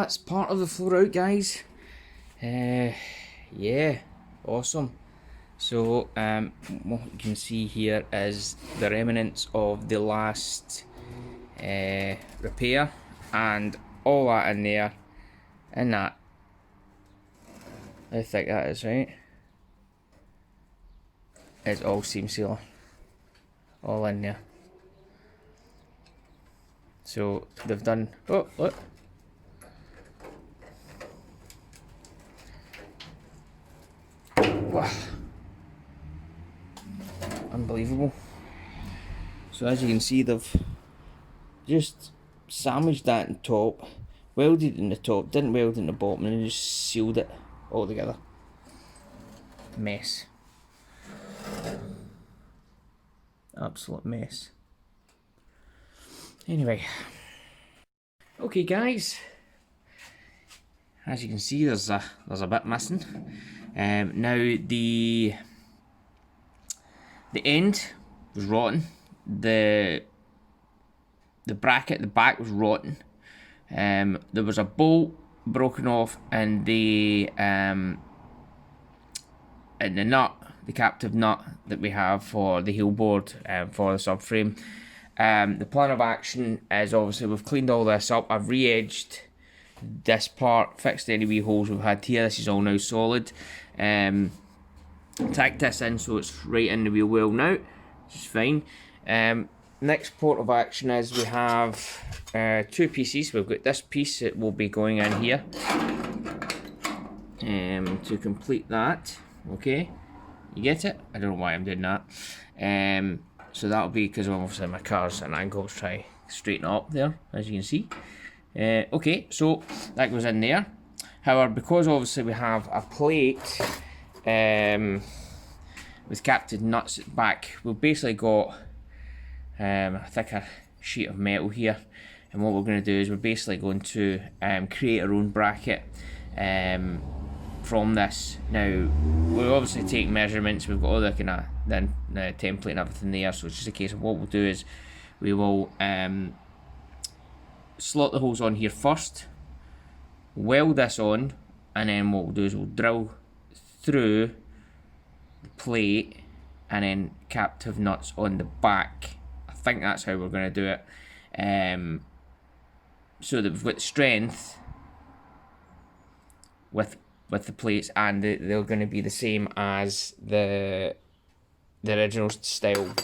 that's part of the floor out, guys. Yeah, awesome. So what you can see here is the remnants of the last repair, and all that in there, and that, how thick that is, right? It's all seam sealer, all in there. So they've done, oh look, wow, unbelievable. So as you can see, they've just sandwiched that in top, welded in the top, didn't weld in the bottom, and just sealed it all together. Mess. Absolute mess. Anyway, okay guys, as you can see, there's a bit missing. Now the end was rotten. The bracket at the back was rotten. There was a bolt broken off in the nut, the captive nut that we have for the heel board for the subframe. The plan of action is, obviously we've cleaned all this up. I've re-edged this part, fixed any wee holes we've had here. This is all now solid. Tacked this in so it's right in the wheel well now, which is fine. Next port of action is we have two pieces. We've got this piece that will be going in here to complete that. Okay, you get it? I don't know why I'm doing that. So that'll be because obviously my car's at an angle to try straighten up there, as you can see. Okay, so that goes in there. However, because obviously we have a plate with captive nuts at the back, we've basically got a thicker sheet of metal here, and what we're going to do is we're basically going to create our own bracket from this. Now we'll obviously take measurements, we've got all the kind of the template and everything there, so it's just a case of what we'll do is we will slot the holes on here first, weld this on, and then what we'll do is we'll drill through the plate and then captive nuts on the back. I think that's how we're going to do it, so that we've got strength with the plates, and they're going to be the same as the original style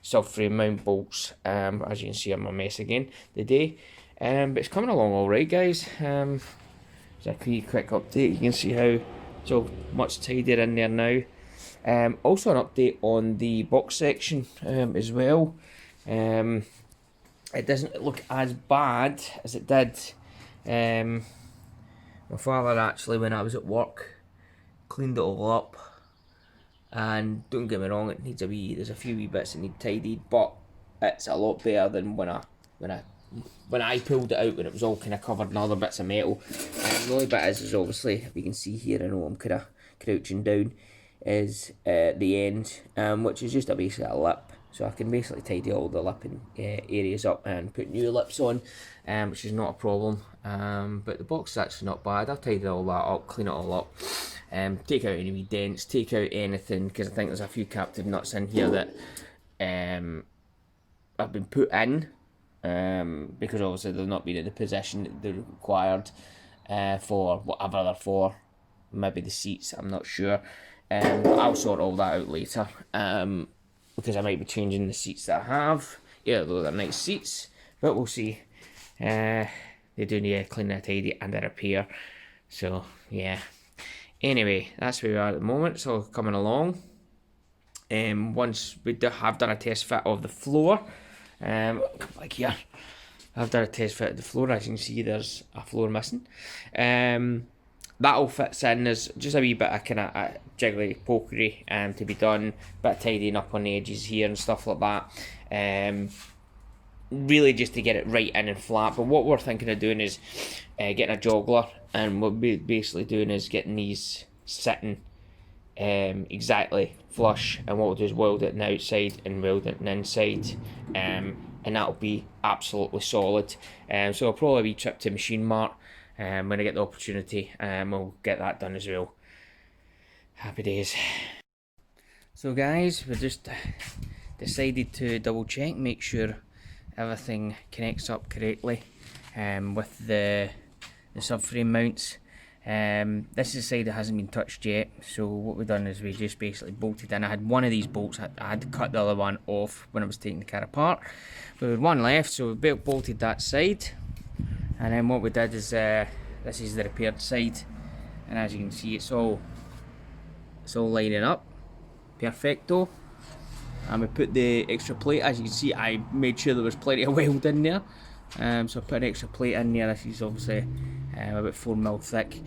subframe mount bolts. As you can see, I'm a mess again today, but it's coming along all right, guys. It's a quick update. You can see how it's all much tidier in there now. Also an update on the box section as well. It doesn't look as bad as it did. My father actually, when I was at work, cleaned it all up, and don't get me wrong, it needs there's a few wee bits that need tidied, but it's a lot better than when I pulled it out, when it was all kind of covered in other bits of metal. The only bit is obviously, if you can see here, I know I'm kind of crouching down, is the end, which is just basically a lip. So I can basically tidy all the lipping areas up and put new lips on, which is not a problem. But the box is actually not bad. I've tidied all that up, clean it all up, take out any wee dents, take out anything, because I think there's a few captive nuts in here that have been put in, because obviously they've not been in the position that they're required for whatever they're for. Maybe the seats, I'm not sure. But I'll sort all that out later. Because I might be changing the seats that I have. Yeah, though they're nice seats, but we'll see. They do need a clean, a tidy, and a repair. So yeah. Anyway, that's where we are at the moment. It's all coming along. Once we have done a test fit of the floor, come back here. I've done a test fit of the floor. As you can see, there's a floor missing. That all fits in. There's just a wee bit of kind of jiggly pokery to be done, bit of tidying up on the edges here and stuff like that. Really just to get it right in and flat. But what we're thinking of doing is getting a joggler, and what we're basically doing is getting these sitting exactly flush, and what we'll do is weld it on the outside and weld it on the inside, and that'll be absolutely solid. So I'll probably be trip to Machine Mart when I get the opportunity. We'll get that done as well. Happy days. So guys, we just decided to double check, make sure everything connects up correctly with the subframe mounts. This is the side that hasn't been touched yet, so what we've done is we just basically bolted in. I had one of these bolts, I had to cut the other one off when I was taking the car apart. We had one left, so we bolted that side, and then what we did is, this is the repaired side, and as you can see it's all lining up, perfecto. And we put the extra plate, as you can see I made sure there was plenty of weld in there. So I put an extra plate in there. This is obviously about 4mm thick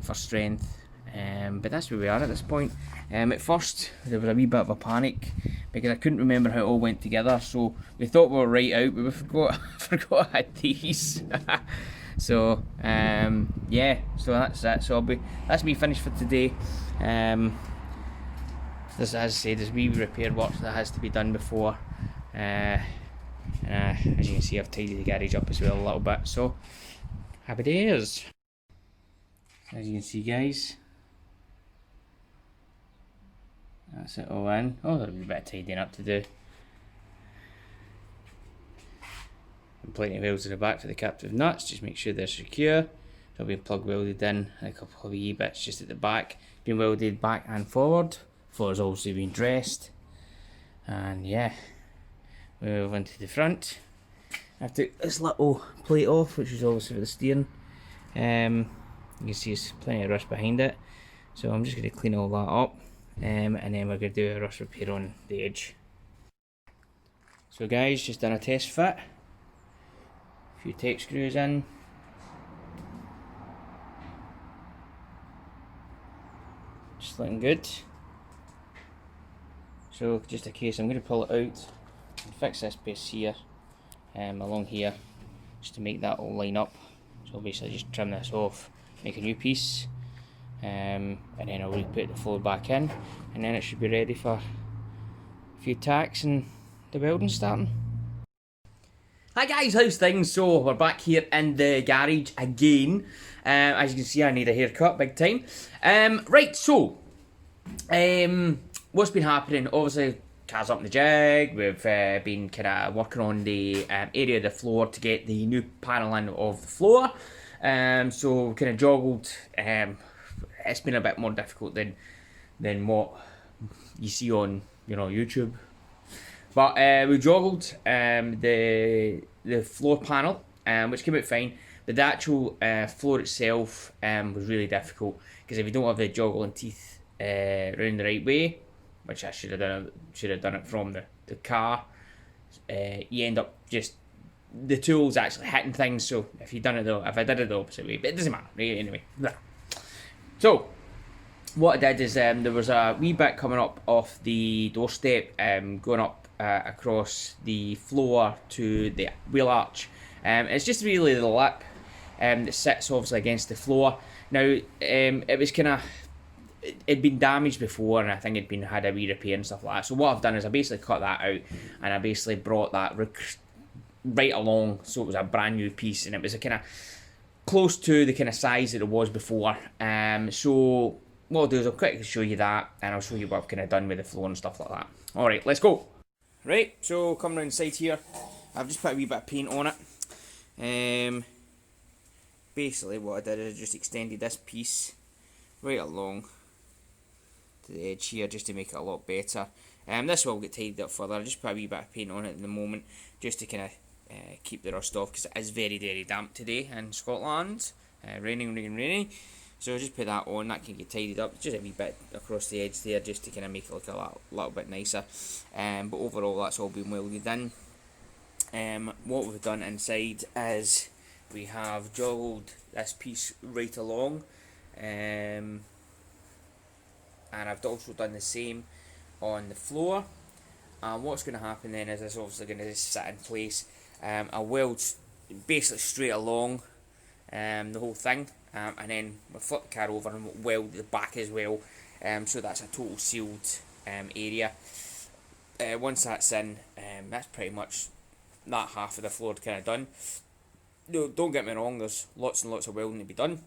for strength, but that's where we are at this point. At first there was a wee bit of a panic because I couldn't remember how it all went together, so we thought we were right out, but we forgot I had these. So yeah, so that's it. So that's me finished for today. As I say, there's wee repair work that has to be done before. And as you can see, I've tidied the garage up as well a little bit, so happy days. As you can see guys, that's it all in. Oh, there's a bit of tidying up to do. And plenty of welds in the back for the captive nuts, just make sure they're secure. They'll be plug welded in, and a couple of wee bits just at the back, being welded back and forward. Floor's obviously been dressed, and yeah, we move into the front. I took this little plate off, which is obviously for the steering. You can see there's plenty of rust behind it, so I'm just going to clean all that up, and then we're going to do a rust repair on the edge. So guys, just done a test fit, a few tape screws in. Just looking good. So just in case, I'm going to pull it out and fix this piece here, along here, just to make that all line up. So basically just trim this off, make a new piece, and then I'll re-put the floor back in, and then it should be ready for a few tacks and the welding starting. Hi guys, how's things? So we're back here in the garage again. As you can see, I need a haircut big time. Right, so what's been happening? Obviously, car's up in the jig. We've been kind of working on the area of the floor to get the new paneling of the floor. So kind of joggled. It's been a bit more difficult than what you see on YouTube. But we joggled the floor panel, which came out fine. But the actual floor itself was really difficult, because if you don't have the joggling teeth round the right way, which I should have done it from the car, you end up just the tools actually hitting things. So if I did it the opposite way, but it doesn't matter anyway. So what I did is there was a wee bit coming up off the doorstep, going up across the floor to the wheel arch. It's just really the lip that sits obviously against the floor. Now it was kind of, it'd been damaged before, and I think it'd had a wee repair and stuff like that. So what I've done is I basically cut that out, and I basically brought that right along, so it was a brand new piece, and it was a kind of close to the kind of size that it was before. So what I'll do is I'll quickly show you that, and I'll show you what I've kind of done with the floor and stuff like that. Alright, let's go. Right, so coming around the side here, I've just put a wee bit of paint on it. Basically what I did is I just extended this piece right along to the edge here, just to make it a lot better. This will get tidied up further. I just put a wee bit of paint on it at the moment, just to kind of keep the rust off, because it is very, very damp today in Scotland. Raining. So I just put that on. That can get tidied up, just a wee bit across the edge there, just to kind of make it look a little bit nicer. But overall, that's all been welded in. What we've done inside is we have joggled this piece right along, and I've also done the same on the floor. And what's going to happen then is it's obviously going to just sit in place. I'll weld basically straight along the whole thing, and then we'll flip the car over and we'll weld the back as well, so that's a total sealed area. Once that's in, that's pretty much that half of the floor kind of done. No, don't get me wrong, there's lots and lots of welding to be done,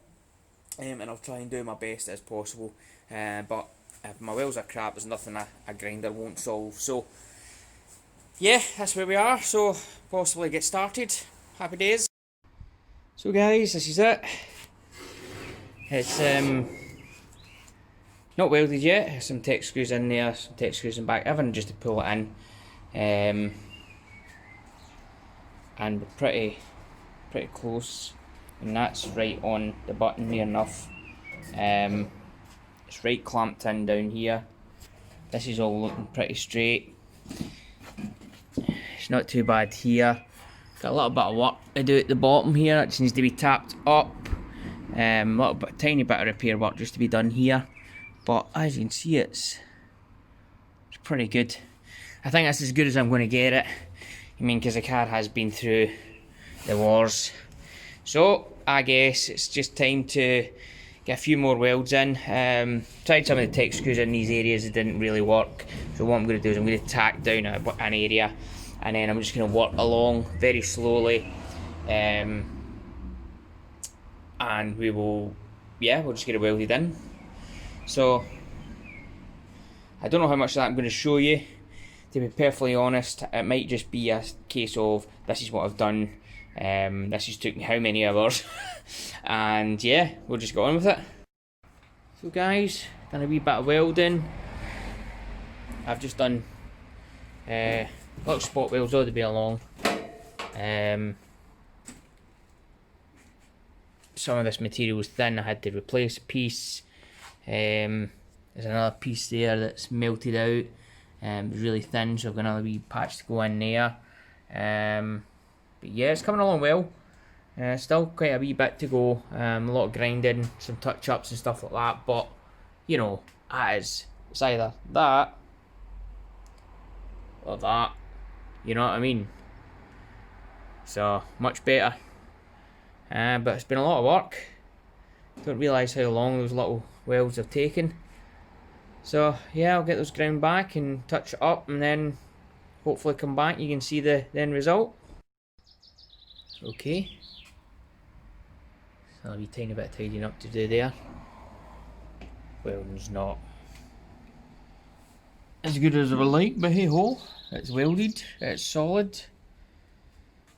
and I'll try and do my best as possible, but if my welds are crap, there's nothing a grinder won't solve. So yeah, that's where we are, so possibly get started. Happy days. So guys, this is it. It's not welded yet. There's some tech screws in there, some tech screws in back, everything just to pull it in, and we're pretty close, and that's right on the button near enough. It's right clamped in down here. This is all looking pretty straight. It's not too bad here. Got a little bit of work to do at the bottom here. It just needs to be tapped up. Tiny bit of repair work just to be done here. But as you can see, it's pretty good. I think that's as good as I'm going to get it. I mean, because the car has been through the wars. So I guess it's just time to get a few more welds in. Tried some of the tech screws in these areas, it didn't really work. So what I'm going to do is I'm going to tack down an area, and then I'm just going to work along very slowly, and we'll just get it welded in. So I don't know how much of that I'm going to show you. To be perfectly honest, it might just be a case of this is what I've done. This just took me how many hours, and yeah, we'll just go on with it. So guys, done a wee bit of welding. I've just done little spot welds all the way along. Some of this material was thin, I had to replace a piece. There's another piece there that's melted out. It's really thin, so I've got another wee patch to go in there. But yeah, it's coming along well. Still quite a wee bit to go. A lot of grinding, some touch-ups and stuff like that. But you know, it's either that or that. You know what I mean? So much better. But it's been a lot of work. Don't realise how long those little welds have taken. So yeah, I'll get those ground back and touch it up, and then hopefully come back. You can see the end result. Okay. So a wee tiny bit of tidying up to do there. Welding's not as good as I would like, but hey ho, it's welded, it's solid.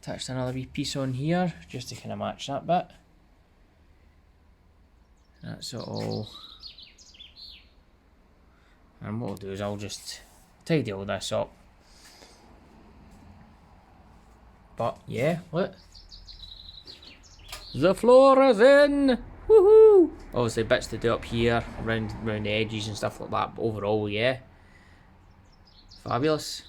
Attached another wee piece on here just to kind of match that bit. That's it all. And what I'll do is I'll just tidy all this up. But yeah, look. The floor is in! Woohoo! Obviously bits to do up here, around the edges and stuff like that, but overall, yeah. Fabulous.